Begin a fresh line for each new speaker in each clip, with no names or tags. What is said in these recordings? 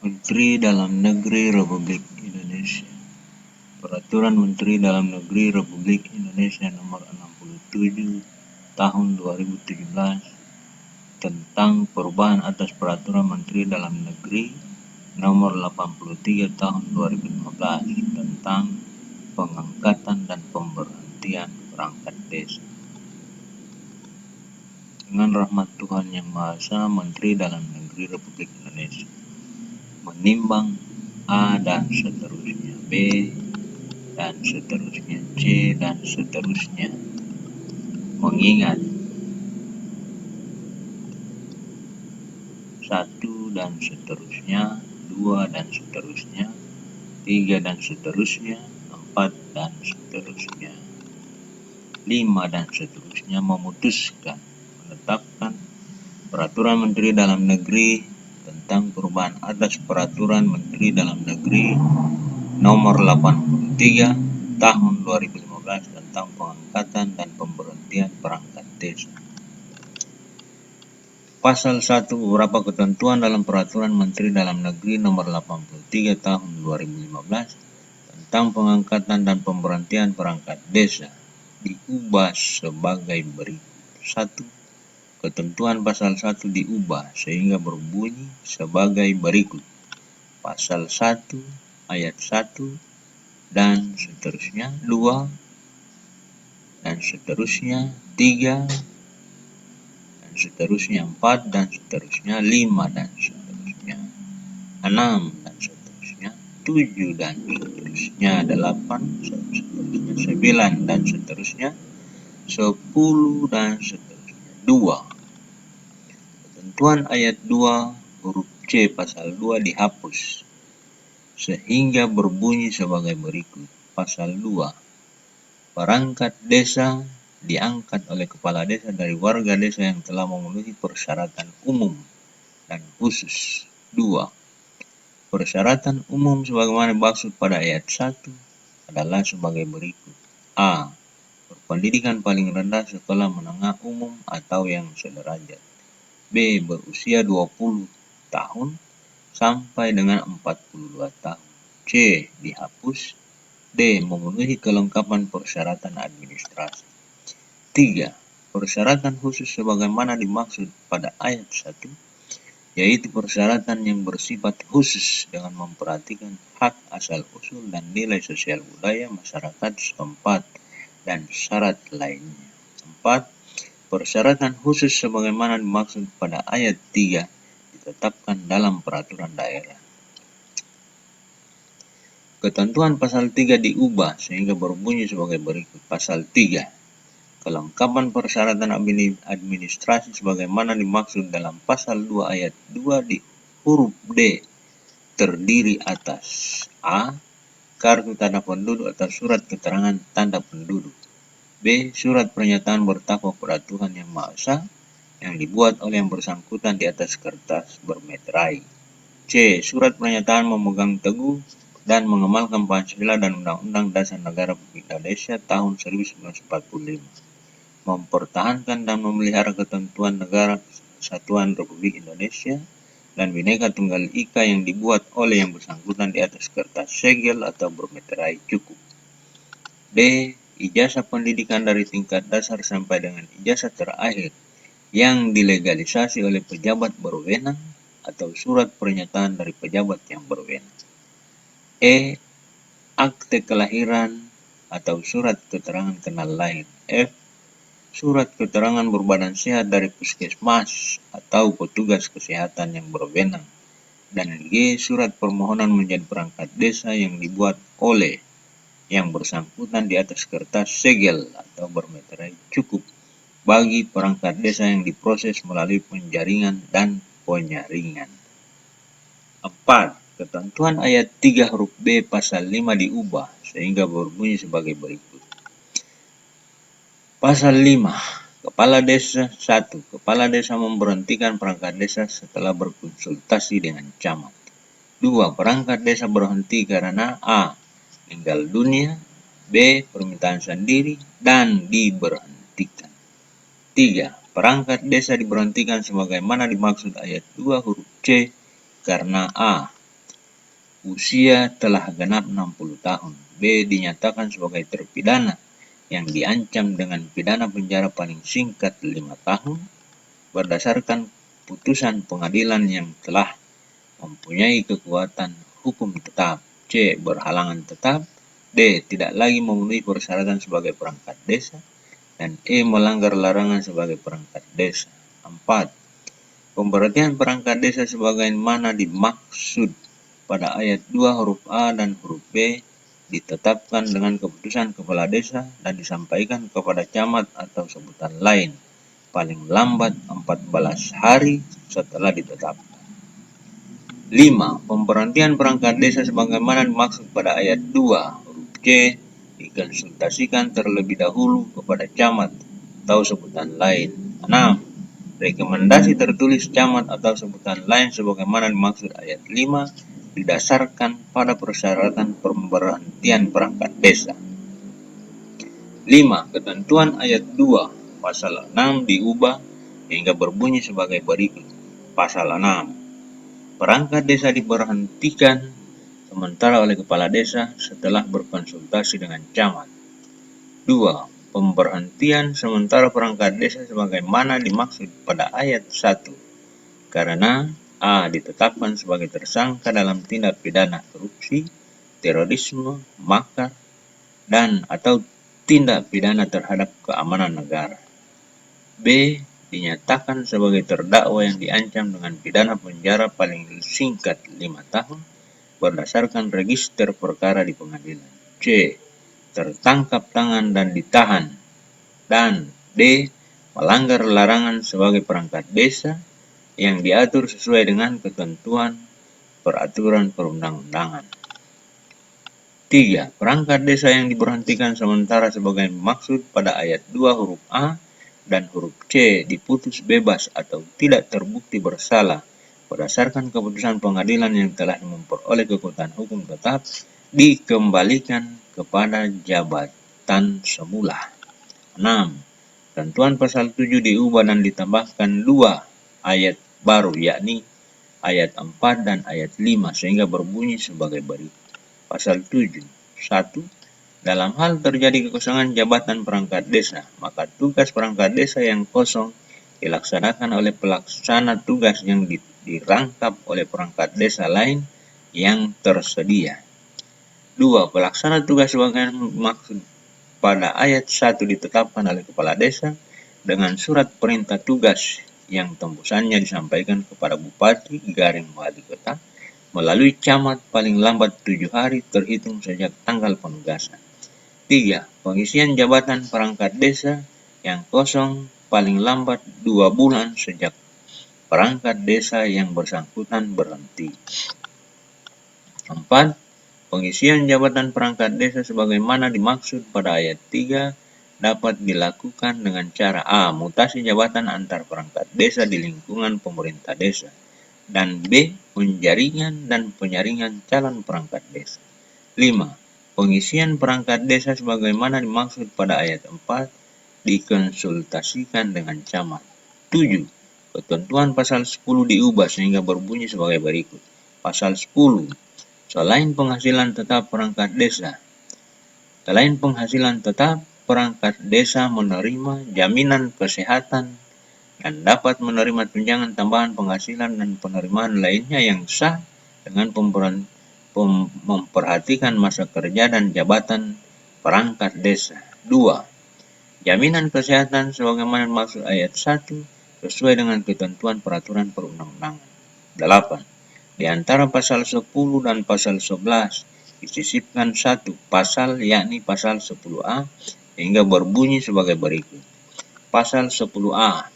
Menteri Dalam Negeri Republik Indonesia. Peraturan Menteri Dalam Negeri Republik Indonesia Nomor 67 Tahun 2017 tentang perubahan atas Peraturan Menteri Dalam Negeri Nomor 83 Tahun 2015 tentang pengangkatan dan pemberhentian perangkat desa. Dengan rahmat Tuhan Yang Maha Esa, Menteri Dalam Negeri Republik Indonesia menimbang A dan seterusnya, B dan seterusnya, C dan seterusnya, mengingat 1 dan seterusnya, 2 dan seterusnya, 3 dan seterusnya, 4 dan seterusnya, 5 dan seterusnya, memutuskan menetapkan Peraturan Menteri Dalam Negeri tentang perubahan atas Peraturan Menteri Dalam Negeri Nomor 83 Tahun 2015 tentang pengangkatan dan pemberhentian perangkat desa. Pasal 1 beberapa ketentuan dalam Peraturan Menteri Dalam Negeri Nomor 83 Tahun 2015 tentang pengangkatan dan pemberhentian perangkat desa diubah sebagai berikut. 1. Ketentuan pasal 1 diubah sehingga berbunyi sebagai berikut. Pasal 1 ayat 1 dan seterusnya, 2 dan seterusnya, 3 dan seterusnya, 4 dan seterusnya, 5 dan seterusnya, 6 dan seterusnya, 7 dan seterusnya, 8 dan seterusnya, 9 dan seterusnya, 10 dan seterusnya. 2. Ketentuan ayat 2 huruf C pasal 2 dihapus sehingga berbunyi sebagai berikut. Pasal 2. Perangkat desa diangkat oleh kepala desa dari warga desa yang telah memenuhi persyaratan umum dan khusus. 2. Persyaratan umum sebagaimana dimaksud pada ayat 1 adalah sebagai berikut. A. Berpendidikan paling rendah sekolah menengah umum atau yang sederajat. B. Berusia 20 tahun sampai dengan 42 tahun. C. Dihapus. D. Memenuhi kelengkapan persyaratan administrasi. 3. Persyaratan khusus sebagaimana dimaksud pada ayat 1, yaitu persyaratan yang bersifat khusus dengan memperhatikan hak asal-usul dan nilai sosial budaya masyarakat setempat dan syarat lainnya. 4. Persyaratan khusus sebagaimana dimaksud pada ayat 3 ditetapkan dalam peraturan daerah. Ketentuan pasal 3 diubah sehingga berbunyi sebagai berikut. Pasal 3. Kelengkapan persyaratan administrasi sebagaimana dimaksud dalam pasal 2 ayat 2 di huruf D terdiri atas A. Kartu tanda penduduk atau surat keterangan tanda penduduk. B. Surat pernyataan bertakwa pada Tuhan Yang Maha Esa yang dibuat oleh yang bersangkutan di atas kertas bermeterai. C. Surat pernyataan memegang teguh dan mengamalkan Pancasila dan Undang-Undang Dasar Negara Republik Indonesia tahun 1945. Mempertahankan dan memelihara ketentuan negara kesatuan Republik Indonesia dan Bhinneka Tunggal Ika yang dibuat oleh yang bersangkutan di atas kertas segel atau bermeterai cukup. D. Ijazah pendidikan dari tingkat dasar sampai dengan ijazah terakhir yang dilegalisasi oleh pejabat berwenang atau surat pernyataan dari pejabat yang berwenang. E. Akte kelahiran atau surat keterangan kenal lahir. F. Surat keterangan berbadan sehat dari puskesmas atau petugas kesehatan yang berwenang. Dan G. Surat permohonan menjadi perangkat desa yang dibuat oleh yang bersangkutan di atas kertas segel atau bermeterai cukup bagi perangkat desa yang diproses melalui penjaringan dan penyaringan. 4. Ketentuan ayat 3 huruf B pasal 5 diubah sehingga berbunyi sebagai berikut. Pasal 5. Kepala Desa 1. Kepala Desa memberhentikan perangkat desa setelah berkonsultasi dengan camat. 2. Perangkat desa berhenti karena A. Meninggal dunia, B. Permintaan sendiri, dan diberhentikan. 3. Perangkat desa diberhentikan sebagaimana dimaksud ayat 2 huruf C karena A. usia telah genap 60 tahun. B. Dinyatakan sebagai terpidana yang diancam dengan pidana penjara paling singkat 5 tahun berdasarkan putusan pengadilan yang telah mempunyai kekuatan hukum tetap. C. Berhalangan tetap. D. Tidak lagi memenuhi persyaratan sebagai perangkat desa. Dan E. Melanggar larangan sebagai perangkat desa. 4. Pemberhentian perangkat desa sebagaimana dimaksud pada ayat 2 huruf A dan huruf B ditetapkan dengan keputusan kepala desa dan disampaikan kepada camat atau sebutan lain paling lambat 14 hari setelah ditetapkan. 5. Pemberhentian perangkat desa sebagaimana dimaksud pada ayat 2 huruf C dikonsultasikan terlebih dahulu kepada camat atau sebutan lain. 6. Rekomendasi tertulis camat atau sebutan lain sebagaimana dimaksud ayat 5 didasarkan pada persyaratan pemberhentian perangkat desa. 5. Ketentuan ayat 2 pasal 6 diubah hingga berbunyi sebagai berikut. Pasal 6. Perangkat desa diberhentikan sementara oleh kepala desa setelah berkonsultasi dengan camat. 2. Pemberhentian sementara perangkat desa sebagaimana dimaksud pada ayat 1 karena A. Ditetapkan sebagai tersangka dalam tindak pidana korupsi, terorisme, makar, dan atau tindak pidana terhadap keamanan negara. B. Dinyatakan sebagai terdakwa yang diancam dengan pidana penjara paling singkat 5 tahun berdasarkan register perkara di pengadilan. C. Tertangkap tangan dan ditahan. Dan D. Melanggar larangan sebagai perangkat desa yang diatur sesuai dengan ketentuan peraturan perundang-undangan. 3. Perangkat desa yang diberhentikan sementara sebagai maksud pada ayat 2 huruf A dan huruf C diputus bebas atau tidak terbukti bersalah berdasarkan keputusan pengadilan yang telah memperoleh kekuatan hukum tetap dikembalikan kepada jabatan semula. 6. Ketentuan pasal 7 diubah dan ditambahkan 2 ayat baru yakni ayat 4 dan ayat 5 sehingga berbunyi sebagai berikut. Pasal 7. 1. Dalam hal terjadi kekosongan jabatan perangkat desa, maka tugas perangkat desa yang kosong dilaksanakan oleh pelaksana tugas yang dirangkap oleh perangkat desa lain yang tersedia. 2. Pelaksana tugas sebagai maksud pada ayat 1 ditetapkan oleh kepala desa dengan surat perintah tugas yang tembusannya disampaikan kepada bupati garing wali kota melalui camat paling lambat 7 hari terhitung sejak tanggal penugasan. 3. Pengisian jabatan perangkat desa yang kosong paling lambat 2 bulan sejak perangkat desa yang bersangkutan berhenti. 4. Pengisian jabatan perangkat desa sebagaimana dimaksud pada ayat 3 dapat dilakukan dengan cara A. Mutasi jabatan antar perangkat desa di lingkungan pemerintah desa, dan B. Penjaringan dan penyaringan calon perangkat desa. 5. Pengisian perangkat desa sebagaimana dimaksud pada ayat 4 dikonsultasikan dengan camat. 7. Ketentuan pasal 10 diubah sehingga berbunyi sebagai berikut. Pasal 10. Selain penghasilan tetap perangkat desa, perangkat desa menerima jaminan kesehatan dan dapat menerima tunjangan tambahan penghasilan dan penerimaan lainnya yang sah dengan memperhatikan masa kerja dan jabatan perangkat desa. 2. Jaminan kesehatan sebagaimana maksud ayat 1 sesuai dengan ketentuan peraturan perundang-undangan. 8. Di antara pasal 10 dan pasal 11 disisipkan 1 pasal yakni pasal 10A hingga berbunyi sebagai berikut. Pasal 10A.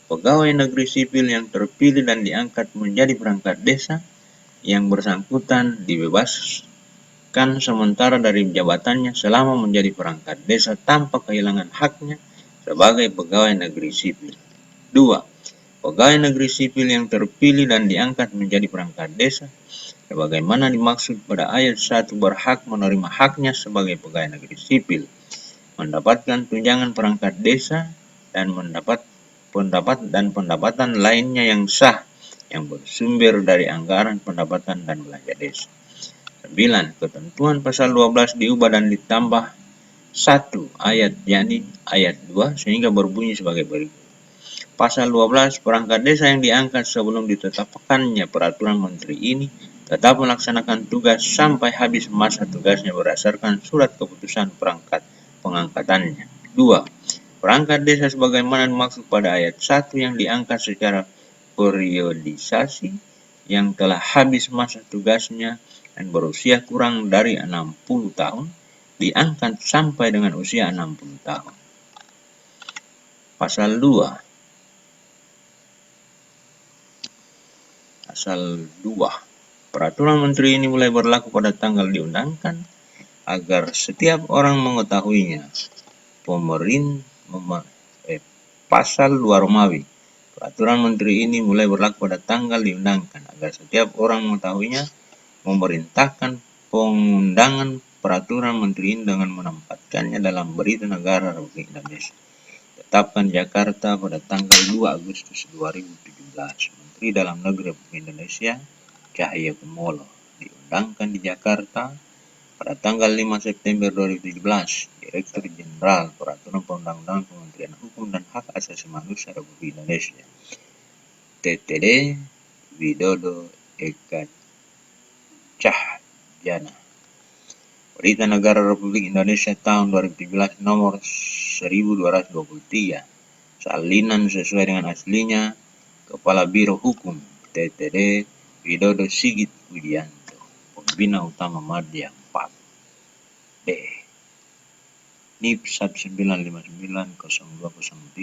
Pegawai negeri sipil yang terpilih dan diangkat menjadi perangkat desa yang bersangkutan dibebaskan sementara dari jabatannya selama menjadi perangkat desa tanpa kehilangan haknya sebagai pegawai negeri sipil. 2. Pegawai negeri sipil yang terpilih dan diangkat menjadi perangkat desa sebagaimana dimaksud pada ayat 1 berhak menerima haknya sebagai pegawai negeri sipil, mendapatkan tunjangan perangkat desa dan mendapat pendapatan lainnya yang sah yang bersumber dari anggaran pendapatan dan belanja desa. 9. Ketentuan pasal 12 diubah dan ditambah 1 ayat, yakni ayat 2, sehingga berbunyi sebagai berikut. Pasal 12, perangkat desa yang diangkat sebelum ditetapkannya peraturan menteri ini tetap melaksanakan tugas sampai habis masa tugasnya berdasarkan surat keputusan perangkat pengangkatannya. 2. Perangkat desa sebagaimana dimaksud pada ayat 1 yang diangkat secara periodisasi yang telah habis masa tugasnya dan berusia kurang dari 60 tahun diangkat sampai dengan usia 60 tahun. Pasal 2. Peraturan menteri ini mulai berlaku pada tanggal diundangkan agar setiap orang mengetahuinya. Pasal 2 Romawi. Peraturan menteri ini mulai berlaku pada tanggal diundangkan agar setiap orang mengetahuinya, memerintahkan pengundangan peraturan menteri ini dengan menempatkannya dalam Berita Negara Republik Indonesia. Tetapkan Jakarta pada tanggal 2 Agustus 2017. Menteri Dalam Negeri Republik Indonesia Cahyokumolo diundangkan di Jakarta pada tanggal 5 September 2017. Direktur Jenderal Peraturan Perundang-undangan Kementerian Hukum dan Hak Asasi Manusia Republik Indonesia TTD Widodo Eka Cahyana. Berita Negara Republik Indonesia tahun 2017 nomor 1223. Salinan sesuai dengan aslinya. Kepala Biro Hukum TTD Widodo Sigit Widianto. Pembina Utama Madya 4. NIP 19590203